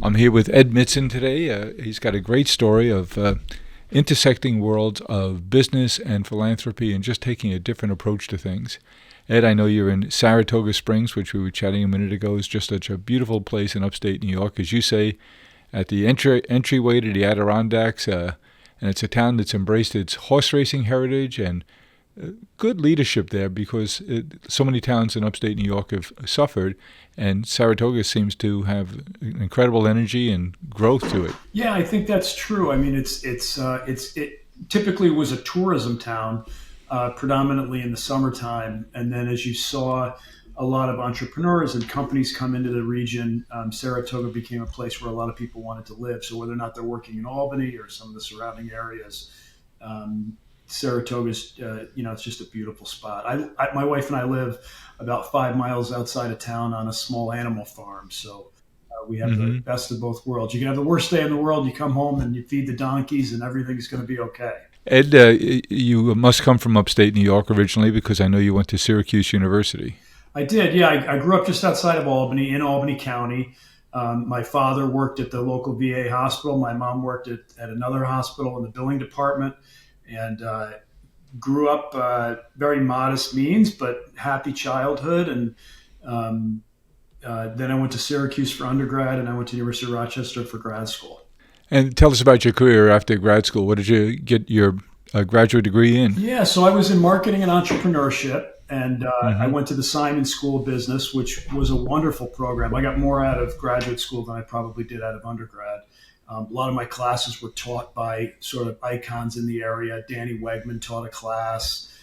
I'm here with Ed Mitzen today. He's got a great story of intersecting worlds of business and philanthropy and just taking a different approach to things. Ed, I know you're in Saratoga Springs, which we were chatting a minute ago, is just such a beautiful place in upstate New York, as you say, at the entryway to the Adirondacks, and it's a town that's embraced its horse racing heritage and good leadership there because so many towns in upstate New York have suffered, and Saratoga seems to have incredible energy and growth to it. Yeah, I think that's true. I mean, it typically was a tourism town, predominantly in the summertime, and then as you saw a lot of entrepreneurs and companies come into the region, Saratoga became a place where a lot of people wanted to live. So whether or not they're working in Albany or some of the surrounding areas, Saratoga's, it's just a beautiful spot. My wife and I live about 5 miles outside of town on a small animal farm. So we have the best of both worlds. You can have the worst day in the world. You come home and you feed the donkeys and everything's going to be okay. Ed, you must come from upstate New York originally because I know you went to Syracuse University. I did. Yeah. I grew up just outside of Albany in Albany County. My father worked at the local VA hospital. My mom worked at another hospital in the billing department. And grew up very modest means, but happy childhood. And then I went to Syracuse for undergrad, and I went to the University of Rochester for grad school. And tell us about your career after grad school. What did you get your graduate degree in? Yeah, so I was in marketing and entrepreneurship, and I went to the Simon School of Business, which was a wonderful program. I got more out of graduate school than I probably did out of undergrad. A lot of my classes were taught by sort of icons in the area. Danny Wegman taught a class.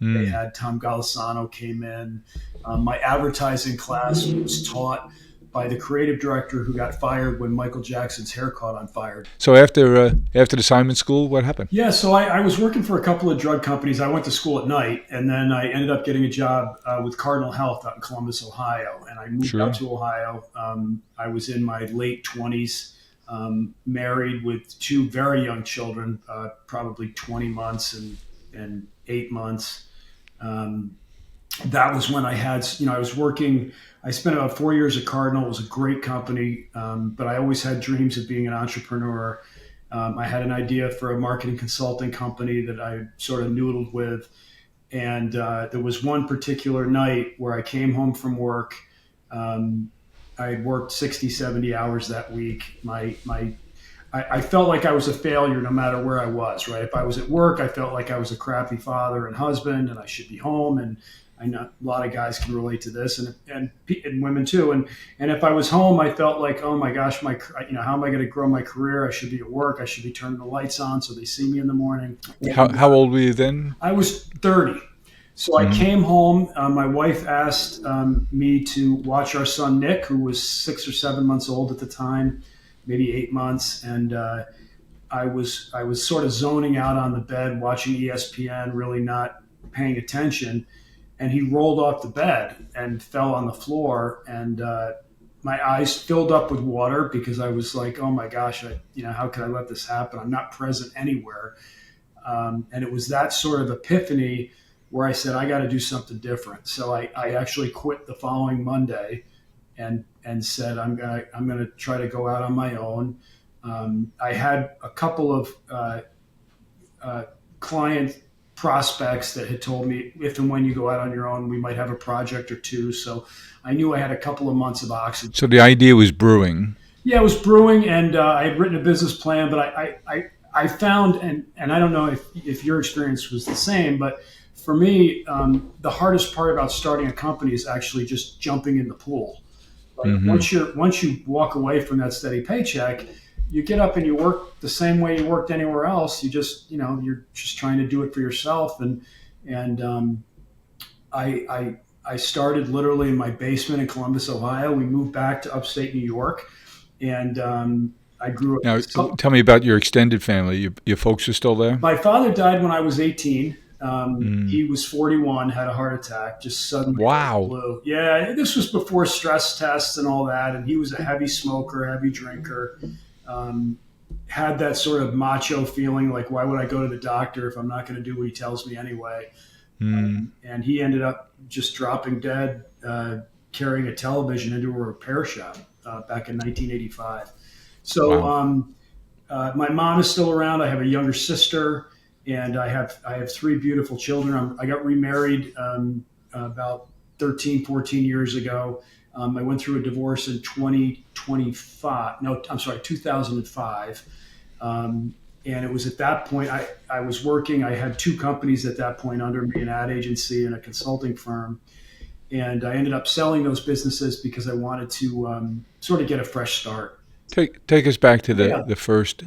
They had Tom Golisano came in. My advertising class was taught by the creative director who got fired when Michael Jackson's hair caught on fire. So after the Simon School, what happened? Yeah, so I was working for a couple of drug companies. I went to school at night, and then I ended up getting a job with Cardinal Health out in Columbus, Ohio. And I moved out to Ohio. I was in my late 20s. Married with two very young children, probably 20 months and 8 months. That was when I was working. I spent about 4 years at Cardinal. It was a great company, but I always had dreams of being an entrepreneur. I had an idea for a marketing consulting company that I sort of noodled with. And there was one particular night where I came home from work. I had worked 60, 70 hours that week. I felt like I was a failure no matter where I was, right? If I was at work, I felt like I was a crappy father and husband and I should be home. And I know a lot of guys can relate to this and women too. And if I was home, I felt like, oh my gosh, how am I going to grow my career? I should be at work. I should be turning the lights on so they see me in the morning. How old were you then? I was 30. So I came home. My wife asked me to watch our son, Nick, who was 6 or 7 months old at the time, maybe 8 months. And I was sort of zoning out on the bed, watching ESPN, really not paying attention. And he rolled off the bed and fell on the floor. And my eyes filled up with water because I was like, oh my gosh, how could I let this happen? I'm not present anywhere. And it was that sort of epiphany where I said, I got to do something different. So I actually quit the following Monday and said, I'm going to try to go out on my own. I had a couple of client prospects that had told me if and when you go out on your own, we might have a project or two. So I knew I had a couple of months of oxygen. So the idea was brewing. Yeah, it was brewing, and I had written a business plan, but I found, and I don't know if your experience was the same, but for me, the hardest part about starting a company is actually just jumping in the pool. Like once you walk away from that steady paycheck, you get up and you work the same way you worked anywhere else. You just, you're just trying to do it for yourself. And I started literally in my basement in Columbus, Ohio. We moved back to upstate New York, and I grew up. Now, tell me about your extended family. Your folks are still there? My father died when I was 18. He was 41, had a heart attack, just suddenly. Wow. Blew. Yeah, this was before stress tests and all that. And he was a heavy smoker, heavy drinker. Had that sort of macho feeling, like, why would I go to the doctor if I'm not going to do what he tells me anyway? And he ended up just dropping dead, carrying a television into a repair shop. back in 1985. So Wow. my mom is still around. I have a younger sister, and I have three beautiful children. I got remarried about 13, 14 years ago. I went through a divorce in 2025. No, I'm sorry, 2005. And it was at that point I was working. I had two companies at that point under me, an ad agency and a consulting firm. And I ended up selling those businesses because I wanted to sort of get a fresh start. Take us back to Yeah. the first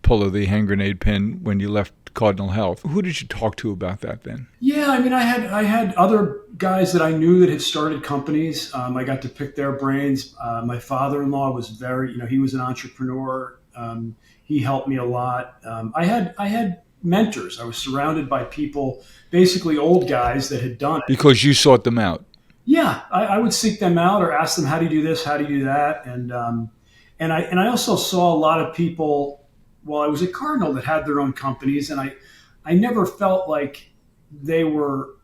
pull of the hand grenade pin when you left Cardinal Health. Who did you talk to about that then? Yeah, I mean, I had other guys that I knew that had started companies. I got to pick their brains. My father-in-law was he was an entrepreneur. He helped me a lot. I had mentors. I was surrounded by people, basically old guys that had done it. Because you sought them out. Yeah, I would seek them out or ask them, how do you do this? How do you do that? And I also saw a lot of people while I was at Cardinal that had their own companies, and I never felt like they were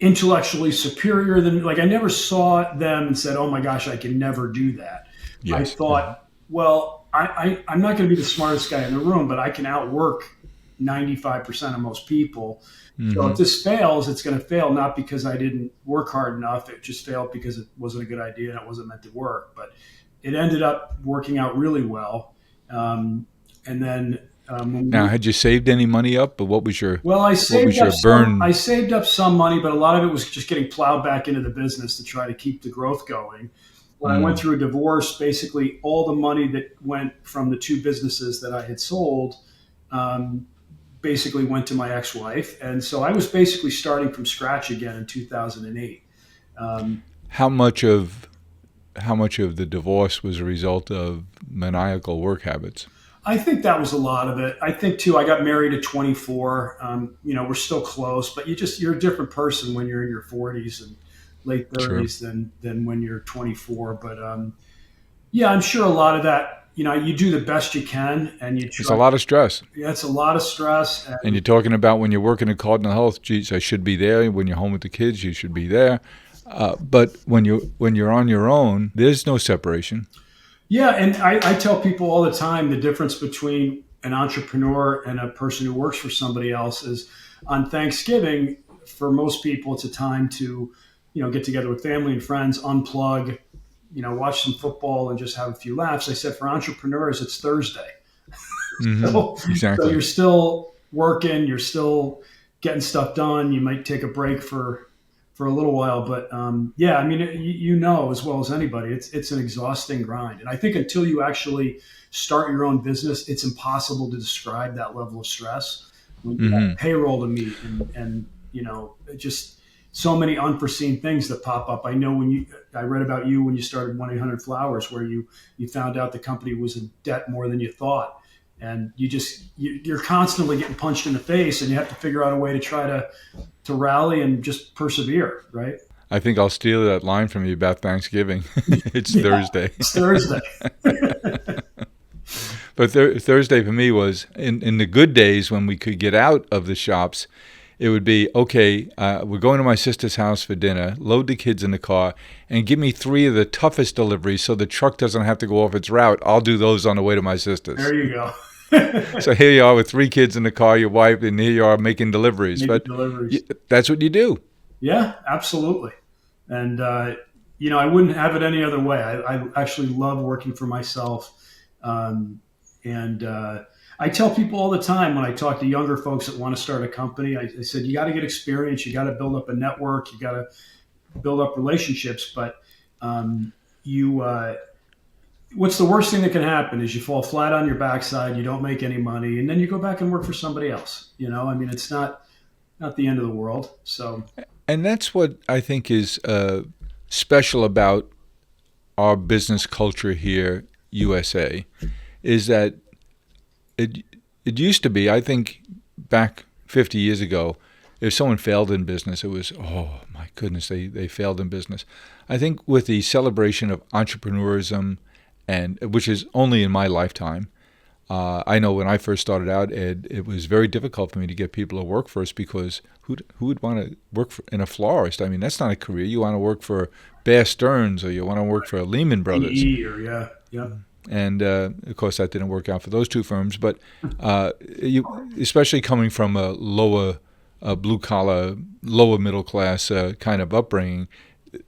intellectually superior than, like, I never saw them and said, oh my gosh, I can never do that. Yes. I thought, well, I'm not going to be the smartest guy in the room, but I can outwork 95% of most people. Mm-hmm. So if this fails, it's going to fail not because I didn't work hard enough. It just failed because it wasn't a good idea and it wasn't meant to work. But it ended up working out really well. And then now, had you saved any money up, or what was your burn? I saved up some money, but a lot of it was just getting plowed back into the business to try to keep the growth going. When I went through a divorce, basically all the money that went from the two businesses that I had sold basically went to my ex-wife. And so I was basically starting from scratch again in 2008. How much of the divorce was a result of maniacal work habits? I think that was a lot of it. I think too, I got married at 24. We're still close, but you're a different person when you're in your 40s and late 30s than when you're 24. But yeah, I'm sure a lot of that, you do the best you can, and it's a lot of stress. Yeah, it's a lot of stress. And you're talking about when you're working at Cardinal Health, geez, I should be there. When you're home with the kids, you should be there. But when you're on your own, there's no separation. Yeah, and I tell people all the time the difference between an entrepreneur and a person who works for somebody else is on Thanksgiving, for most people, it's a time to, get together with family and friends, unplug, watch some football and just have a few laughs. I said for entrepreneurs, it's Thursday. Mm-hmm. Exactly. So you're still working, you're still getting stuff done. You might take a break for a little while, but yeah, I mean, as well as anybody, it's an exhausting grind. And I think until you actually start your own business, it's impossible to describe that level of stress. When you have payroll to meet and just so many unforeseen things that pop up. I know I read about you when you started 1-800-Flowers, where you found out the company was in debt more than you thought. And you're constantly getting punched in the face, and you have to figure out a way to try to rally and just persevere, right? I think I'll steal that line from you about Thanksgiving. It's Thursday. It's Thursday. But Thursday for me was in the good days when we could get out of the shops. It would be, okay, we're going to my sister's house for dinner, load the kids in the car, and give me 3 of the toughest deliveries so the truck doesn't have to go off its route. I'll do those on the way to my sister's. There you go. So here you are with 3 kids in the car, your wife, and here you are making deliveries. That's what you do. Yeah, absolutely. And, I wouldn't have it any other way. I actually love working for myself. I tell people all the time when I talk to younger folks that want to start a company, I said, you got to get experience. You got to build up a network. You got to build up relationships. But what's the worst thing that can happen is you fall flat on your backside, you don't make any money, and then you go back and work for somebody else. I mean, it's not the end of the world. So, and that's what I think is special about our business culture here, USA, is that it used to be, I think, back 50 years ago, if someone failed in business, it was, oh my goodness, they failed in business. I think with the celebration of entrepreneurism, and which is only in my lifetime, I know when I first started out, Ed, it was very difficult for me to get people to work for us because who would want to work in a florist? I mean, that's not a career. You want to work for Bear Stearns or you want to work for Lehman Brothers. Or yeah. And, of course, that didn't work out for those two firms. But especially coming from a lower blue-collar, lower middle-class kind of upbringing,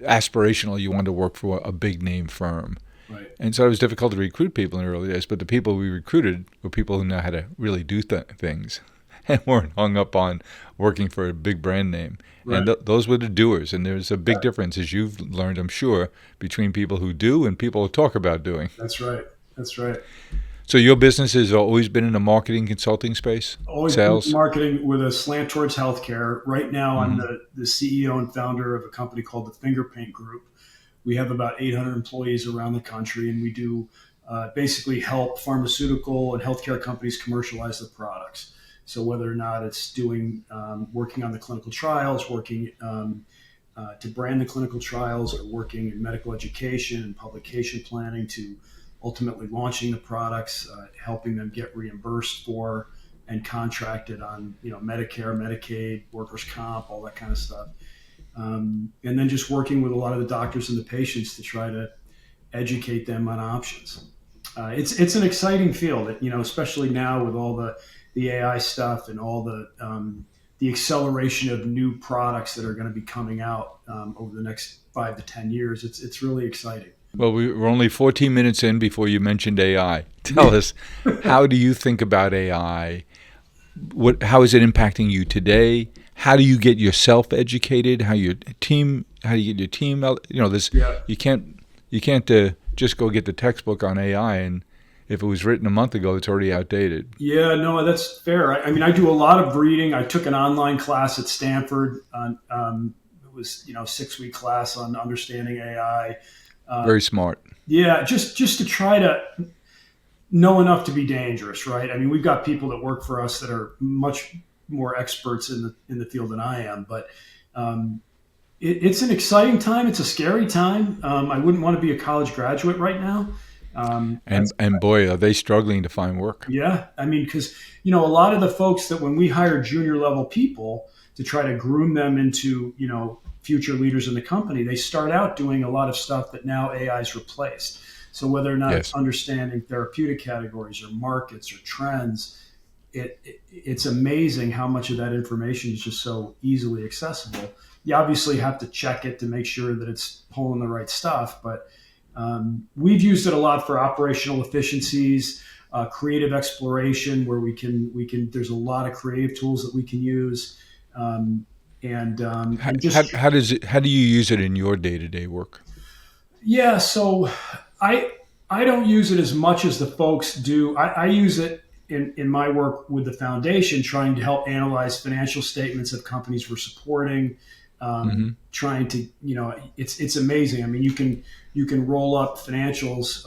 aspirational, you wanted to work for a big-name firm. Right. And so it was difficult to recruit people in the early days, but the people we recruited were people who know how to really do things and weren't hung up on working for a big brand name. Right. And those were the doers. And there's a big difference, as you've learned, I'm sure, between people who do and people who talk about doing. That's right. So your business has always been in the marketing consulting space? Always sales? Marketing with a slant towards healthcare. Right now, I'm the CEO and founder of a company called the FingerPaint Group. We have about 800 employees around the country, and we do basically help pharmaceutical and healthcare companies commercialize their products. So whether or not it's working on the clinical trials, working to brand the clinical trials, or working in medical education and publication planning to ultimately launching the products, helping them get reimbursed for and contracted on, Medicare, Medicaid, workers' comp, all that kind of stuff. And then just working with a lot of the doctors and the patients to try to educate them on options. It's an exciting field, especially now with all the AI stuff and all the acceleration of new products that are going to be coming out over the next 5 to 10 years. It's really exciting. Well, we're only 14 minutes in before you mentioned AI. Tell us, how do you think about AI? How is it impacting you today? How do you get yourself educated? How do you get your team out? You can't just go get the textbook on AI, and if it was written a month ago, it's already outdated. Yeah, no, that's fair. I mean, I do a lot of reading. I took an online class at Stanford. It was, a 6-week class on understanding AI. Very smart. Yeah, just to try to know enough to be dangerous, right? I mean, we've got people that work for us that are much more experts in the field than I am, but it's an exciting time. It's a scary time. I wouldn't want to be a college graduate right now. And boy, are they struggling to find work. Yeah, I mean, because a lot of the folks that when we hire junior level people to try to groom them into future leaders in the company, they start out doing a lot of stuff that now AI's replaced. So whether or not it's understanding therapeutic categories or markets or trends, it's amazing how much of that information is just so easily accessible. You obviously have to check it to make sure that it's pulling the right stuff, but we've used it a lot for operational efficiencies, creative exploration, where we can. There's a lot of creative tools that we can use. How do you use it in your day-to-day work? Yeah, so I don't use it as much as the folks do. I use it in my work with the foundation, trying to help analyze financial statements of companies we're supporting, trying to, it's amazing. I mean, you can roll up financials.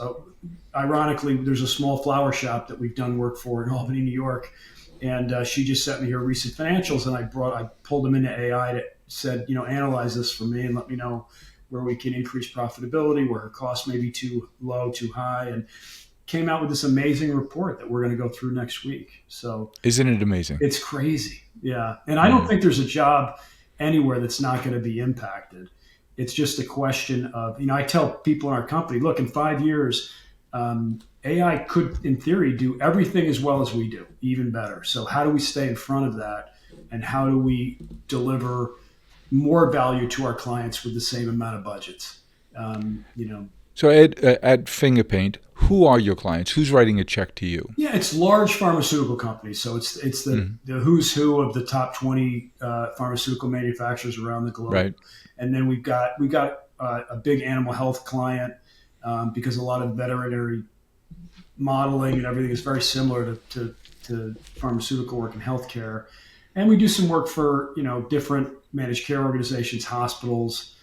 Ironically, there's a small flower shop that we've done work for in Albany, New York. And she just sent me her recent financials, and I pulled them into AI that said, analyze this for me and let me know where we can increase profitability, where her costs may be too low, too high, and came out with this amazing report that we're going to go through next week. So isn't it amazing? It's crazy. Yeah. And I don't think there's a job anywhere that's not going to be impacted. It's just a question of, I tell people in our company, look, in 5 years, AI could, in theory, do everything as well as we do, even better. So how do we stay in front of that? And how do we deliver more value to our clients with the same amount of budgets? So Ed, at FingerPaint, who are your clients? Who's writing a check to you? Yeah, it's large pharmaceutical companies. So it's the who's who of the top 20 pharmaceutical manufacturers around the globe. Right. And then we've got a big animal health client because a lot of veterinary modeling and everything is very similar to pharmaceutical work and healthcare. And we do some work for different managed care organizations, hospitals.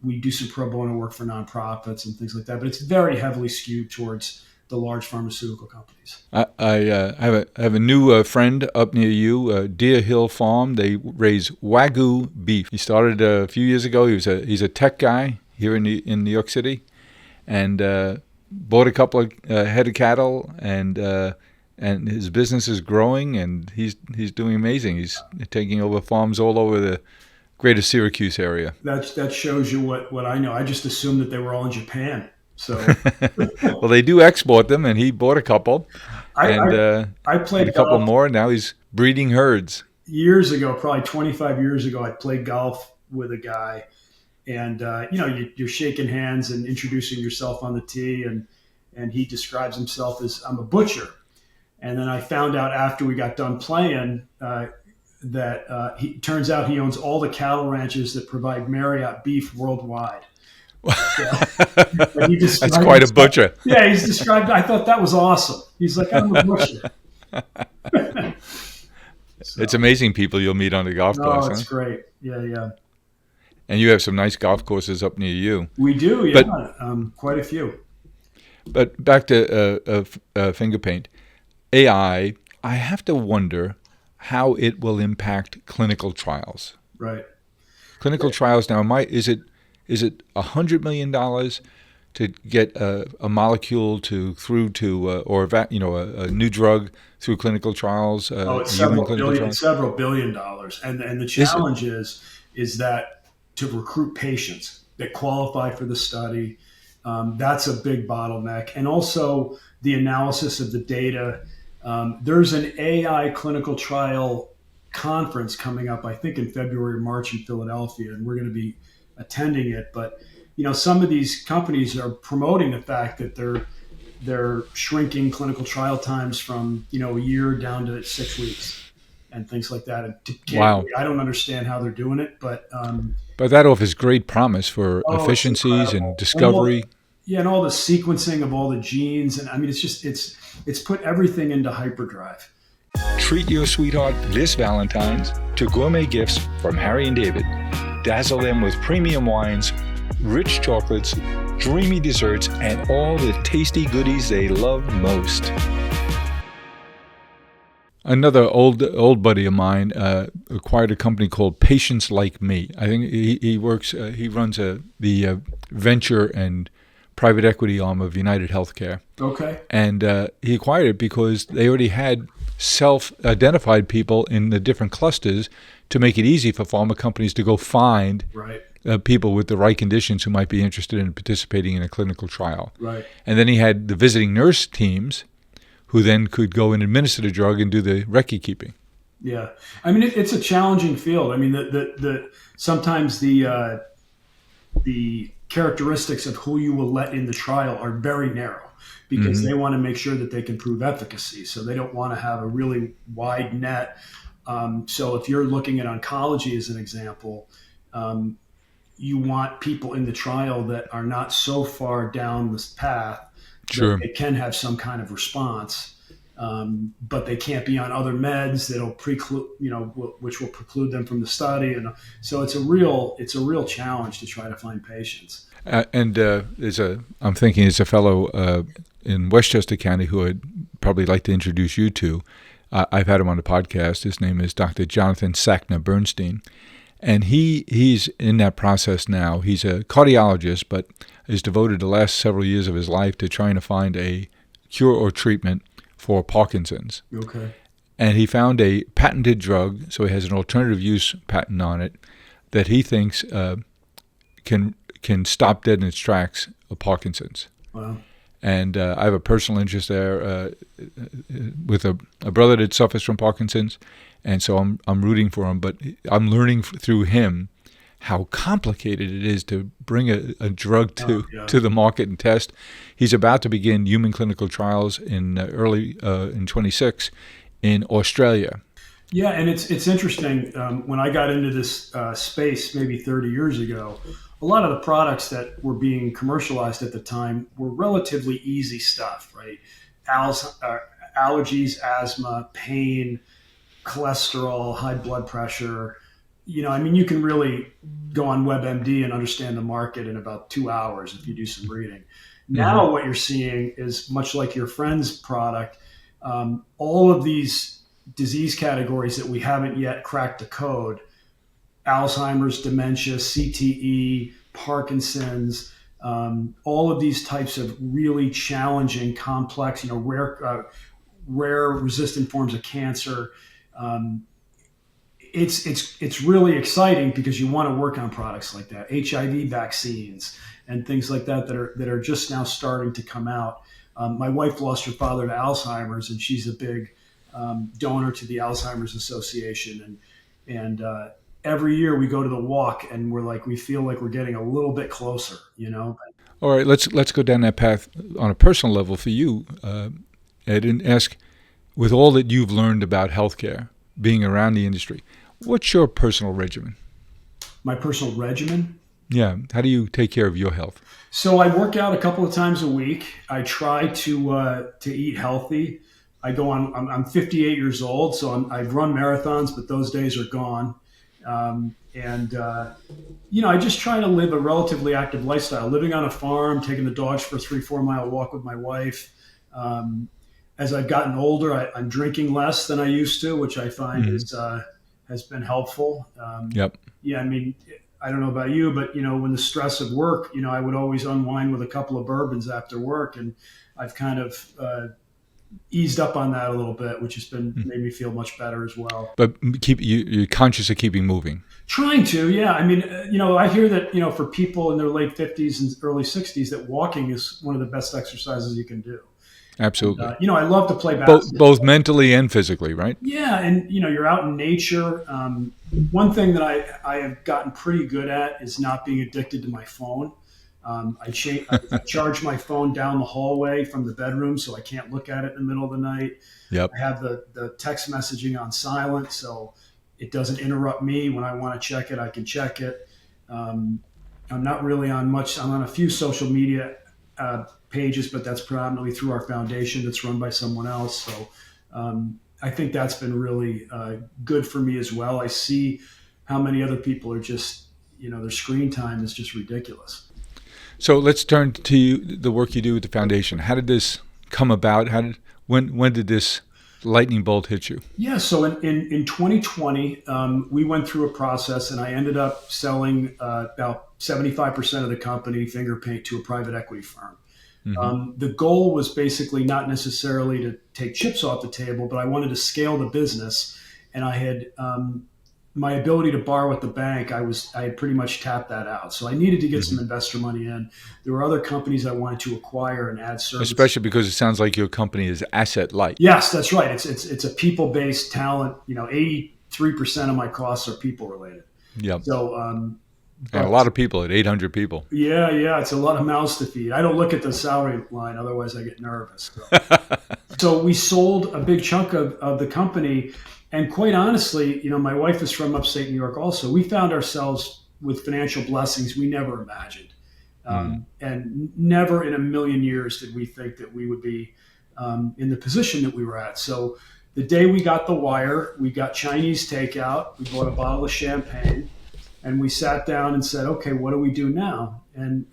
We do some pro bono work for nonprofits and things like that, but it's very heavily skewed towards the large pharmaceutical companies. I have a new friend up near you, Deer Hill Farm. They raise Wagyu beef. He started a few years ago. He's a tech guy here in New York City, and bought a couple of head of cattle and and his business is growing, and he's doing amazing. He's taking over farms all over the greater Syracuse area. That shows you what I know. I just assumed that they were all in Japan. So well, they do export them, and he bought a couple, I played a couple golf more. And now he's breeding herds. Years ago, probably 25 years ago. I played golf with a guy, and you're shaking hands and introducing yourself on the tee, and he describes himself as, I'm a butcher. And then I found out after we got done playing that he turns out he owns all the cattle ranches that provide Marriott beef worldwide. That's quite a butcher. Yeah, he's described. I thought that was awesome. He's like, I'm a butcher. So, it's amazing people you'll meet on the golf course. Oh, it's great. Yeah. And you have some nice golf courses up near you. We do, yeah. But, quite a few. But back to FingerPaint. AI, I have to wonder how it will impact clinical trials. Right. Clinical trials now, is it $100 million to get a molecule through to a new drug through clinical trials? It's several billion dollars, and the challenge is that to recruit patients that qualify for the study, that's a big bottleneck, and also the analysis of the data. There's an AI clinical trial conference coming up, I think in February or March in Philadelphia, and we're going to be attending it. But some of these companies are promoting the fact that they're shrinking clinical trial times from a year down to 6 weeks and things like that. And wow. I don't understand how they're doing it, but that offers great promise for efficiencies and discovery. And all the sequencing of all the genes, and I mean, it's put everything into hyperdrive. Treat your sweetheart this Valentine's to gourmet gifts from Harry and David. Dazzle them with premium wines, rich chocolates, dreamy desserts, and all the tasty goodies they love most. Another old buddy of mine acquired a company called Patients Like Me. I think he runs the venture and private equity arm of United Healthcare. Okay. And he acquired it because they already had self-identified people in the different clusters to make it easy for pharma companies to go find people with the right conditions who might be interested in participating in a clinical trial. Right. And then he had the visiting nurse teams who then could go and administer the drug and do the recce keeping. Yeah. I mean, it's a challenging field. I mean, sometimes the characteristics of who you will let in the trial are very narrow because they want to make sure that they can prove efficacy. So they don't want to have a really wide net. So if you're looking at oncology as an example, you want people in the trial that are not so far down this path that they can have some kind of response, but they can't be on other meds that'll preclude, which will preclude them from the study. And so it's a real challenge to try to find patients. I'm thinking there's a fellow in Westchester County who I'd probably like to introduce you to. I've had him on the podcast. His name is Dr. Jonathan Sackner-Bernstein. And he's in that process now. He's a cardiologist, but has devoted the last several years of his life to trying to find a cure or treatment for Parkinson's. Okay. And he found a patented drug, so he has an alternative use patent on it, that he thinks can stop dead in its tracks of Parkinson's. Wow. And I have a personal interest there with a brother that suffers from Parkinson's, and so I'm rooting for him. But I'm learning through him how complicated it is to bring a drug to the market and test. He's about to begin human clinical trials in 26 in Australia. Yeah, and it's interesting. When I got into this space maybe 30 years ago, a lot of the products that were being commercialized at the time were relatively easy stuff, right? Allergies, asthma, pain, cholesterol, high blood pressure. You can really go on WebMD and understand the market in about 2 hours if you do some reading. Now what you're seeing is much like your friend's product, all of these disease categories that we haven't yet cracked the code, Alzheimer's, dementia, CTE, Parkinson's, all of these types of really challenging, complex, rare, rare resistant forms of cancer. Um, it's really exciting because you want to work on products like that, HIV vaccines and things like that that are just now starting to come out. My wife lost her father to Alzheimer's, and she's a big donor to the Alzheimer's Association. And every year we go to the walk, and we feel like we're getting a little bit closer, you know. All right, let's go down that path on a personal level for you, Ed, and ask, with all that you've learned about healthcare, being around the industry, what's your personal regimen? My personal regimen? Yeah. How do you take care of your health? So I work out a couple of times a week. I try to eat healthy. I go on. I'm 58 years old, so I've run marathons, but those days are gone. I just try to live a relatively active lifestyle. Living on a farm, taking the dogs for a 3-4 mile walk with my wife. As I've gotten older, I'm drinking less than I used to, which I find has been helpful. Yep. Yeah, I mean, I don't know about you, but when the stress of work, I would always unwind with a couple of bourbons after work, and I've kind of eased up on that a little bit, which has made me feel much better as well. But you're conscious of keeping moving. Trying to, yeah. I mean, I hear that for people in their late 50s and early 60s, that walking is one of the best exercises you can do. Absolutely. And, I love to play basketball. Both mentally and physically, right? Yeah, and you're out in nature. One thing that I have gotten pretty good at is not being addicted to my phone. I charge my phone down the hallway from the bedroom, so I can't look at it in the middle of the night. Yep. I have the text messaging on silent, so it doesn't interrupt me. When I want to check it, I can check it. I'm not really on much. I'm on a few social media pages, but that's predominantly through our foundation that's run by someone else. So I think that's been really good for me as well. I see how many other people are just, their screen time is just ridiculous. So let's turn to the work you do with the foundation. How did this come about? When did this lightning bolt hit you? Yeah, so in 2020, we went through a process, and I ended up selling about 75% of the company, FingerPaint, to a private equity firm. Mm-hmm. The goal was basically not necessarily to take chips off the table, but I wanted to scale the business, and I had my ability to borrow at the bank. I had pretty much tapped that out, so I needed to get some investor money in. There were other companies I wanted to acquire and add services. Especially because it sounds like your company is asset light. Yes, that's right. It's a people based talent. 83% of my costs are people related. Yep. So. And a lot of people at 800 people. Yeah, it's a lot of mouths to feed. I don't look at the salary line, otherwise I get nervous. So we sold a big chunk of the company, and quite honestly, my wife is from upstate New York also. We found ourselves with financial blessings we never imagined. And never in a million years did we think that we would be in the position that we were at. So the day we got the wire, we got Chinese takeout, we bought a bottle of champagne, and we sat down and said, okay, what do we do now? And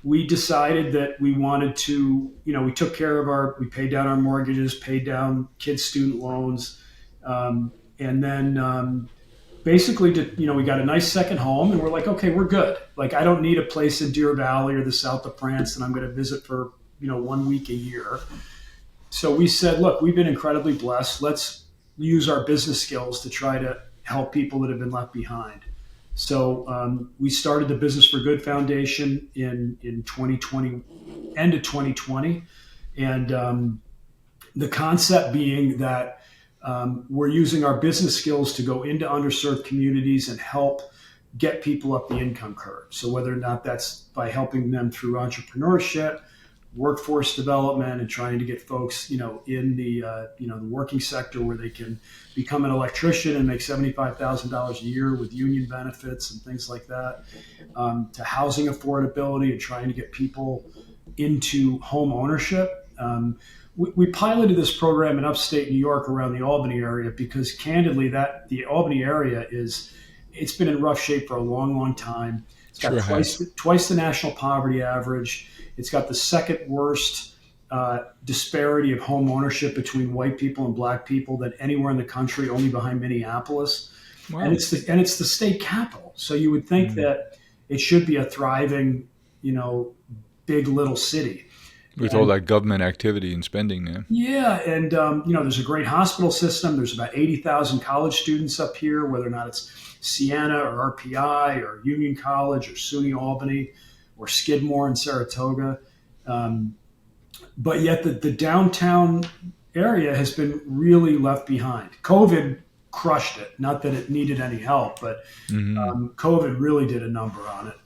we decided that we wanted to, we took care of we paid down our mortgages, paid down kids' student loans. And then basically, we got a nice second home, and we're like, okay, we're good. Like, I don't need a place in Deer Valley or the south of France that I'm going to visit for, 1 week a year. So we said, look, we've been incredibly blessed. Let's use our business skills to try to help people that have been left behind. So we started the Business for Good Foundation in 2020, end of 2020. And the concept being that we're using our business skills to go into underserved communities and help get people up the income curve. So whether or not that's by helping them through entrepreneurship, workforce development, and trying to get folks, in the the working sector where they can become an electrician and make $75,000 a year with union benefits and things like that, to housing affordability and trying to get people into home ownership. We piloted this program in upstate New York around the Albany area because, candidly, the Albany area it's been in rough shape for a long, long time. It's got twice the national poverty average. It's got the second worst disparity of home ownership between white people and black people than anywhere in the country, only behind Minneapolis. Wow. And it's the state capital. So you would think that it should be a thriving, big little city. With all that government activity and spending there. Yeah, and there's a great hospital system. There's about 80,000 college students up here, whether or not it's Siena or RPI or Union College or SUNY Albany or Skidmore in Saratoga. But yet the downtown area has been really left behind. COVID crushed it. Not that it needed any help, but COVID really did a number on it.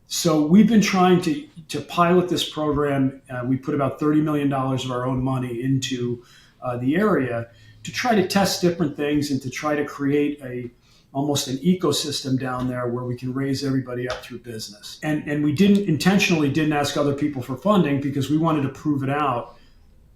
So we've been trying to pilot this program. We put about $30 million of our own money into the area to try to test different things and to try to create almost an ecosystem down there where we can raise everybody up through business. And we intentionally didn't ask other people for funding because we wanted to prove it out.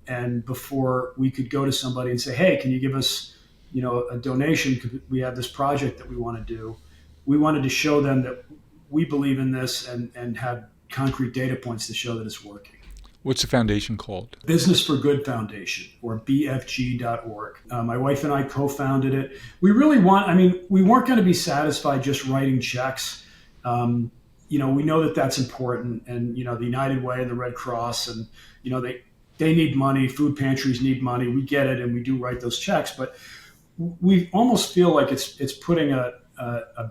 And before we could go to somebody and say, hey, can you give us, a donation? Because we have this project that we want to do. We wanted to show them that we believe in this and have concrete data points to show that it's working. What's the foundation called? Business for Good Foundation, or BFG.org. My wife and I co-founded it. We weren't going to be satisfied just writing checks. We know that that's important. And, the United Way and the Red Cross and, they need money. Food pantries need money. We get it. And we do write those checks. But we almost feel like it's putting a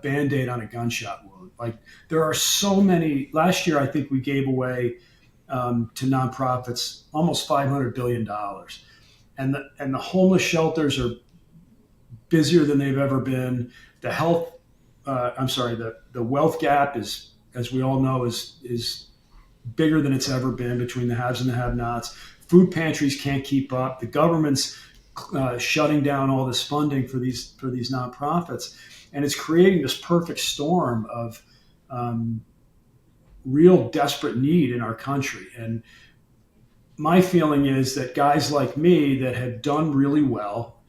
Band-Aid on a gunshot wound. Like there are so many. Last year, I think we gave away to nonprofits almost $500 billion. And the homeless shelters are busier than they've ever been. The wealth gap is, as we all know, is bigger than it's ever been between the haves and the have-nots. Food pantries can't keep up. The government's shutting down all this funding for these nonprofits. And it's creating this perfect storm of real desperate need in our country. And my feeling is that guys like me that have done really well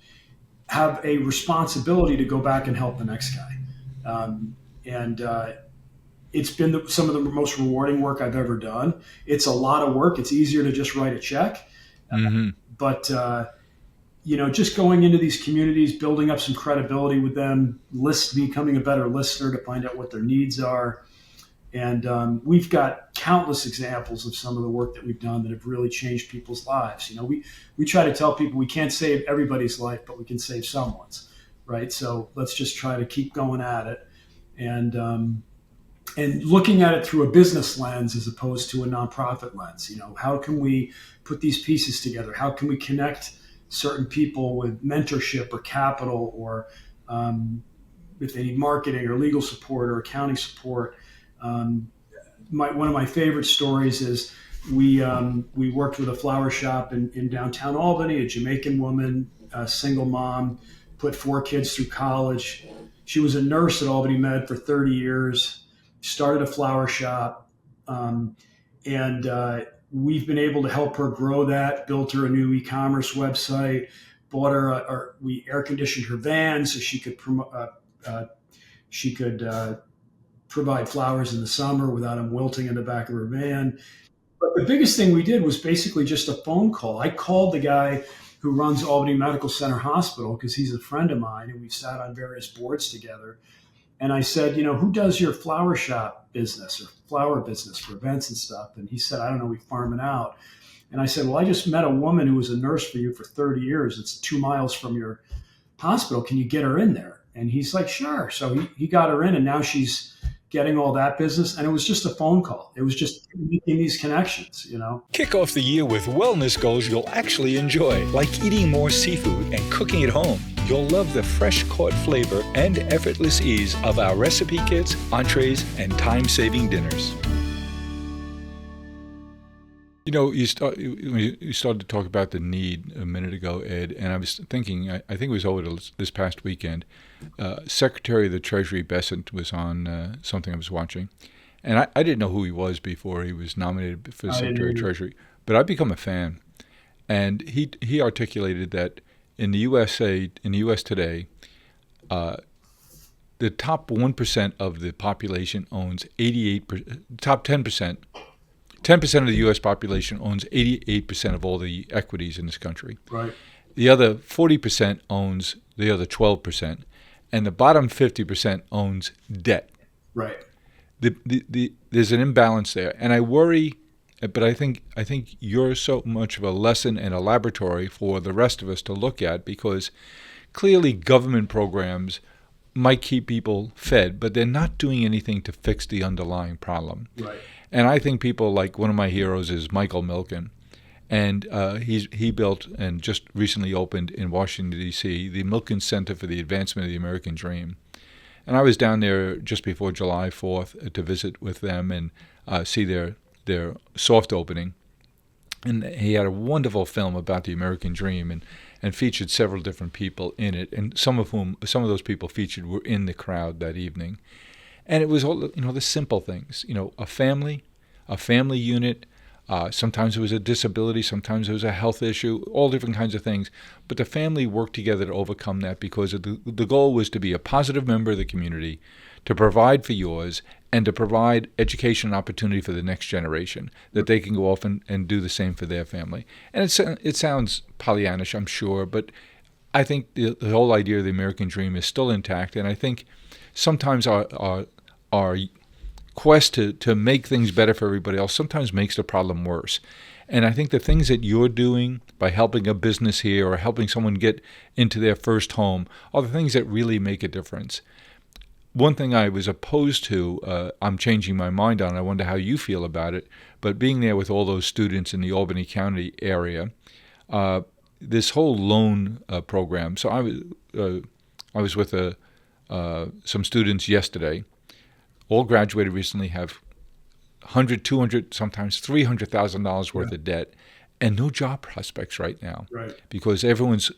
have a responsibility to go back and help the next guy. It's been some of the most rewarding work I've ever done. It's a lot of work. It's easier to just write a check. But just going into these communities, building up some credibility with them, becoming a better listener to find out what their needs are. And we've got countless examples of some of the work that we've done that have really changed people's lives. We try to tell people we can't save everybody's life, but we can save someone's, right? So let's just try to keep going at it. And looking at it through a business lens as opposed to a nonprofit lens. How can we put these pieces together? How can we connect certain people with mentorship or capital, or if they need marketing or legal support or accounting support? One of my favorite stories is we worked with a flower shop in downtown Albany, a Jamaican woman, a single mom, put 4 kids through college. She was a nurse at Albany Med for 30 years, started a flower shop, and we've been able to help her grow that, built her a new e-commerce website, bought her, we air conditioned her van so she could provide flowers in the summer without them wilting in the back of her van. But the biggest thing we did was basically just a phone call. I called the guy who runs Albany Medical Center Hospital because he's a friend of mine and we've sat on various boards together. And I said, who does your flower shop business or flower business for events and stuff? And he said, I don't know, we farm it out. And I said, well, I just met a woman who was a nurse for you for 30 years. It's 2 miles from your hospital. Can you get her in there? And he's like, sure. So he got her in, and now she's getting all that business. And it was just a phone call. It was just making these connections, Kick off the year with wellness goals you'll actually enjoy, like eating more seafood and cooking at home. You'll love the fresh caught flavor and effortless ease of our recipe kits, entrees, and time-saving dinners. You started to talk about the need a minute ago, Ed, and I was thinking, I think it was over this past weekend, Secretary of the Treasury Bessent was on something I was watching, and I didn't know who he was before he was nominated for Secretary of Treasury, but I've become a fan, and he articulated that in the U.S. today, the top 1% of the population owns 88%, top 10%. 10% of the U.S. population owns 88% of all the equities in this country. Right. The other 40% owns the other 12%, and the bottom 50% owns debt. Right. There's an imbalance there, and I worry but I think you're so much of a lesson and a laboratory for the rest of us to look at, because clearly government programs might keep people fed, but they're not doing anything to fix the underlying problem. Right. And I think people like, one of my heroes is Michael Milken, and he built and just recently opened in Washington, D.C., the Milken Center for the Advancement of the American Dream. And I was down there just before July 4th to visit with them and see their soft opening. And he had a wonderful film about the American dream, and featured several different people in it, and some of those people featured were in the crowd that evening. And it was all, the simple things, a family unit. Sometimes it was a disability, sometimes it was a health issue, all different kinds of things. But the family worked together to overcome that, because the goal was to be a positive member of the community, to provide for yours, and to provide education and opportunity for the next generation, that they can go off and do the same for their family. And it sounds Pollyannish, I'm sure, but I think the whole idea of the American dream is still intact. And I think sometimes our quest to make things better for everybody else sometimes makes the problem worse. And I think the things that you're doing by helping a business here or helping someone get into their first home are the things that really make a difference. One thing I was opposed to, I'm changing my mind on, I wonder how you feel about it, but being there with all those students in the Albany County area, this whole loan program. So I was with some students yesterday, all graduated recently, have $100, $200, sometimes $300,000 worth of debt, and no job prospects right now. Right. Because everyone's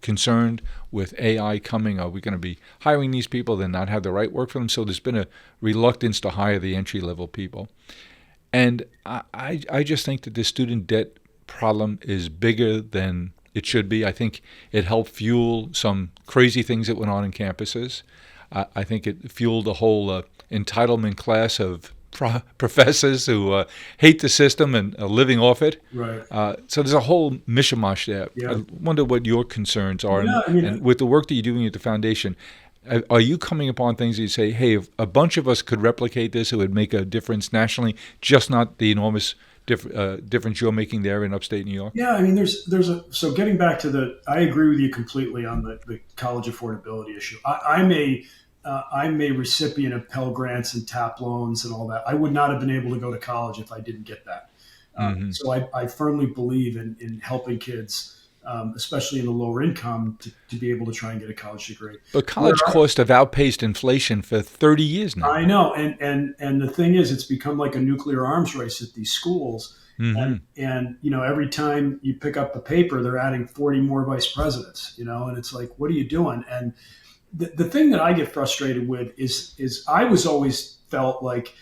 concerned with AI coming. Are we going to be hiring these people and not have the right work for them? So there's been a reluctance to hire the entry-level people. And I just think that the student debt problem is bigger than it should be. I think it helped fuel some crazy things that went on in campuses. I think it fueled a whole entitlement class of professors who hate the system and are living off it. Right. So there's a whole mishmash there. Yeah. I wonder what your concerns are. Yeah, and with the work that you're doing at the foundation, are you coming upon things that you say, hey, if a bunch of us could replicate this, it would make a difference nationally, just not the enormous difference you're making there in upstate New York? Yeah, I mean, so getting back to I agree with you completely on the college affordability issue. I'm a recipient of Pell Grants and TAP loans and all that. I would not have been able to go to college if I didn't get that. So I firmly believe in helping kids, especially in the lower income, to be able to try and get a college degree. But college costs have outpaced inflation for 30 years now. I know. And the thing is, it's become like a nuclear arms race at these schools. And every time you pick up the paper, they're adding 40 more vice presidents, and it's like, what are you doing? And the thing that I get frustrated with is I was always felt like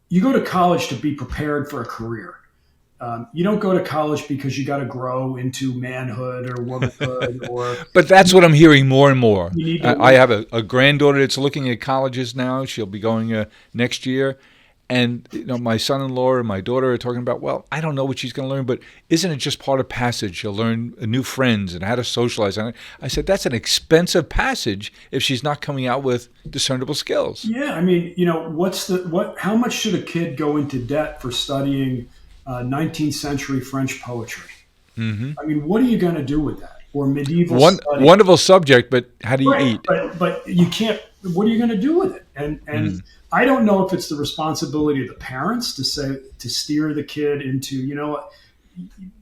you go to college to be prepared for a career. You don't go to college because you got to grow into manhood or womanhood But that's what I'm hearing more and more. I have a granddaughter that's looking at colleges now. She'll be going next year. And my son-in-law and my daughter are talking about, well, I don't know what she's going to learn, but isn't it just part of passage? She'll learn new friends and how to socialize. And I said, that's an expensive passage if she's not coming out with discernible skills. Yeah, I mean, how much should a kid go into debt for studying 19th century French poetry? Mm-hmm. I mean, what are you going to do with that? Or medieval study? Wonderful subject, but how do you eat? But you can't. What are you going to do with it? And I don't know if it's the responsibility of the parents to steer the kid into,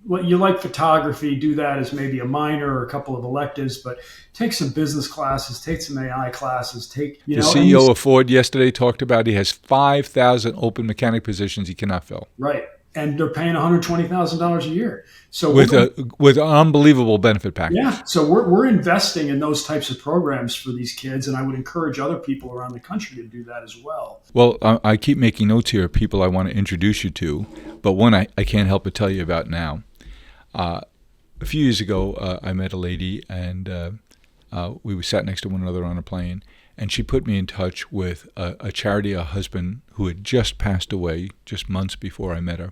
what you like photography, do that as maybe a minor or a couple of electives, but take some business classes, take some AI classes, the CEO of Ford yesterday talked about he has 5,000 open mechanic positions he cannot fill. Right. And they're paying $120,000 a year. So with an unbelievable benefit package. Yeah. So we're investing in those types of programs for these kids, and I would encourage other people around the country to do that as well. Well, I keep making notes here of people I want to introduce you to, but one I can't help but tell you about now. A few years ago, I met a lady, and we sat next to one another on a plane, and she put me in touch with a charity, a husband who had just passed away just months before I met her.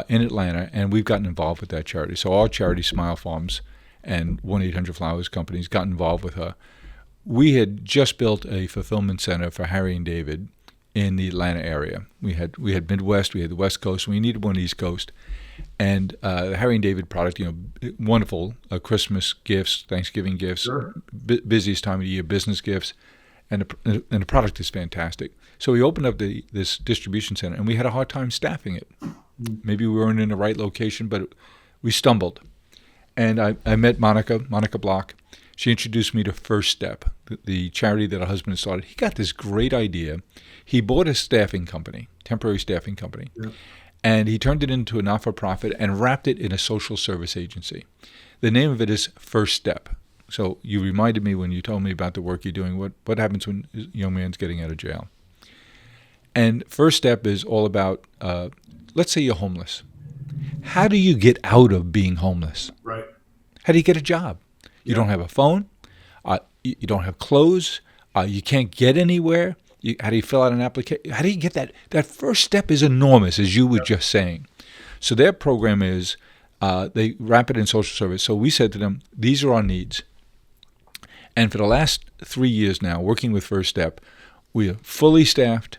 In Atlanta, and we've gotten involved with that charity. So our charity, Smile Farms, and 1-800-Flowers companies got involved with her. We had just built a fulfillment center for Harry and David in the Atlanta area. We had Midwest, we had the West Coast, and we needed one East Coast. And the Harry and David product, wonderful Christmas gifts, Thanksgiving gifts, Sure. Busiest time of the year, business gifts, and the product is fantastic. So we opened up this distribution center, and we had a hard time staffing it. Maybe we weren't in the right location, but we stumbled. And I met Monica Block. She introduced me to First Step, the charity that her husband started. He got this great idea. He bought a staffing company, temporary staffing company, and he turned it into a not-for-profit and wrapped it in a social service agency. The name of it is First Step. So you reminded me when you told me about the work you're doing, what happens when a young man's getting out of jail. And First Step is all about, let's say you're homeless. How do you get out of being homeless? Right. How do you get a job? You don't have a phone. You don't have clothes. You can't get anywhere. How do you fill out an application? How do you get that? That first step is enormous, as you were just saying. So their program is they wrap it in social service. So we said to them, these are our needs. And for the last 3 years now, working with First Step, we are fully staffed.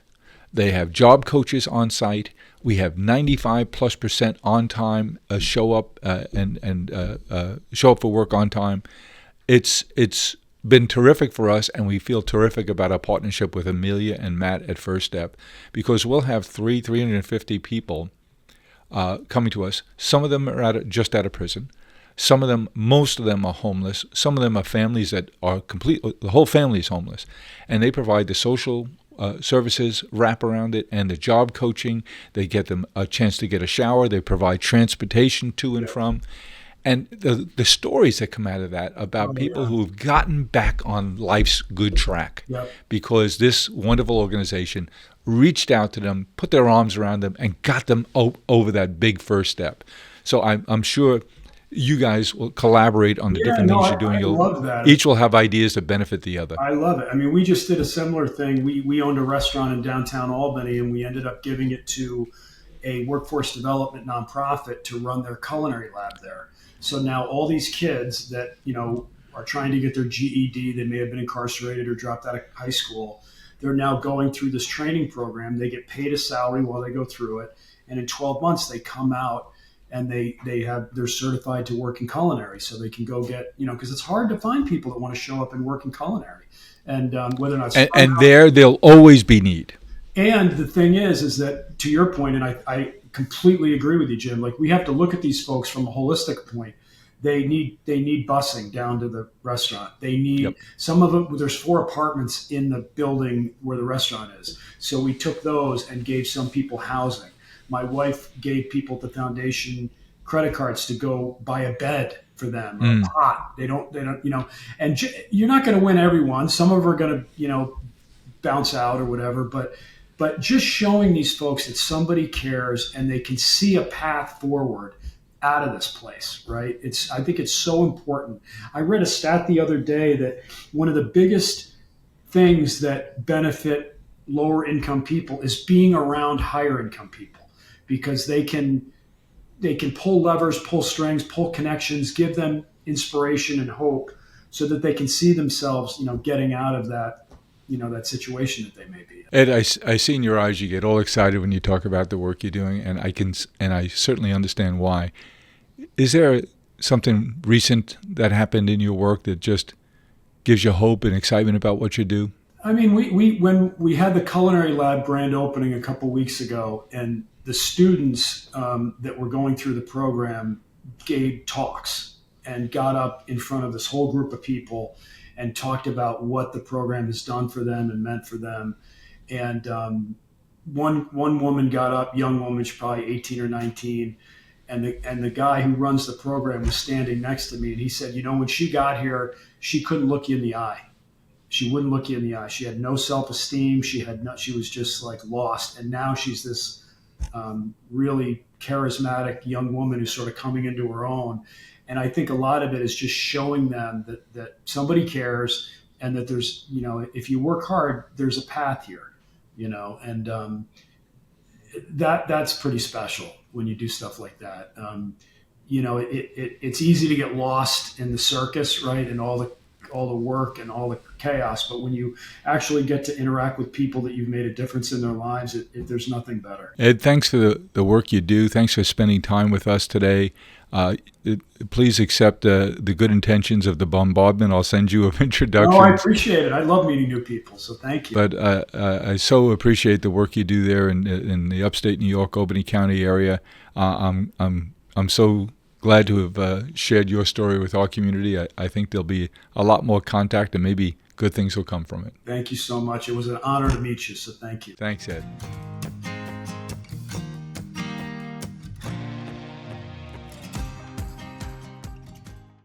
They have job coaches on site. We have 95+% on time, show up show up for work on time. It's been terrific for us, and we feel terrific about our partnership with Amelia and Matt at First Step, because we'll have 350 people coming to us. Some of them are just out of prison. Most of them are homeless. Some of them are families that are the whole family is homeless, and they provide the social services wrap around it and the job coaching. They get them a chance to get a shower. They provide transportation to and from. And the stories that come out of that about people who've gotten back on life's good track because this wonderful organization reached out to them, put their arms around them, and got them over that big first step. So I'm sure you guys will collaborate on the different things you're doing. I love that. Each will have ideas that benefit the other. I love it. I mean, we just did a similar thing. We owned a restaurant in downtown Albany, and we ended up giving it to a workforce development nonprofit to run their culinary lab there. So now all these kids that, are trying to get their GED, they may have been incarcerated or dropped out of high school, they're now going through this training program. They get paid a salary while they go through it. And in 12 months, they come out and they're certified to work in culinary. So they can go get, because it's hard to find people that want to show up and work in culinary. And whether or not... And there'll always be need. And the thing is that, to your point, and I completely agree with you, Jim, like we have to look at these folks from a holistic point. They need busing down to the restaurant. They need some of them. There's 4 apartments in the building where the restaurant is. So we took those and gave some people housing. My wife gave people at the foundation credit cards to go buy a bed for them or a pot. They don't, and you're not going to win everyone. Some of them are going to, bounce out or whatever, but just showing these folks that somebody cares and they can see a path forward out of this place, right? I think it's so important. I read a stat the other day that one of the biggest things that benefit lower income people is being around higher income people, because they can pull levers, pull strings, pull connections, give them inspiration and hope so that they can see themselves, getting out of that, that situation that they may be in. Ed, I see in your eyes you get all excited when you talk about the work you're doing, and I certainly understand why. Is there something recent that happened in your work that just gives you hope and excitement about what you do? I mean, when we had the culinary lab grand opening a couple weeks ago, and the students that were going through the program gave talks and got up in front of this whole group of people and talked about what the program has done for them and meant for them. And one woman got up, young woman, she's probably 18 or 19, and the guy who runs the program was standing next to me, and he said, when she got here, she couldn't look you in the eye. She wouldn't look you in the eye. She had no self-esteem. She was just like lost. And now she's this really charismatic young woman who's sort of coming into her own. And I think a lot of it is just showing them that somebody cares, and that there's, if you work hard, there's a path here, and that's pretty special when you do stuff like that. It's easy to get lost in the circus, right? And all the work and all the chaos. But when you actually get to interact with people that you've made a difference in their lives, there's nothing better. Ed, thanks for the work you do. Thanks for spending time with us today. Please accept the good intentions of the bombardment. I'll send you an introduction. Oh, I appreciate it. I love meeting new people, so thank you. But I so appreciate the work you do there in the upstate New York, Albany County area. I'm so glad to have shared your story with our community. I think there'll be a lot more contact, and maybe good things will come from it. Thank you so much. It was an honor to meet you, so thank you. Thanks, Ed.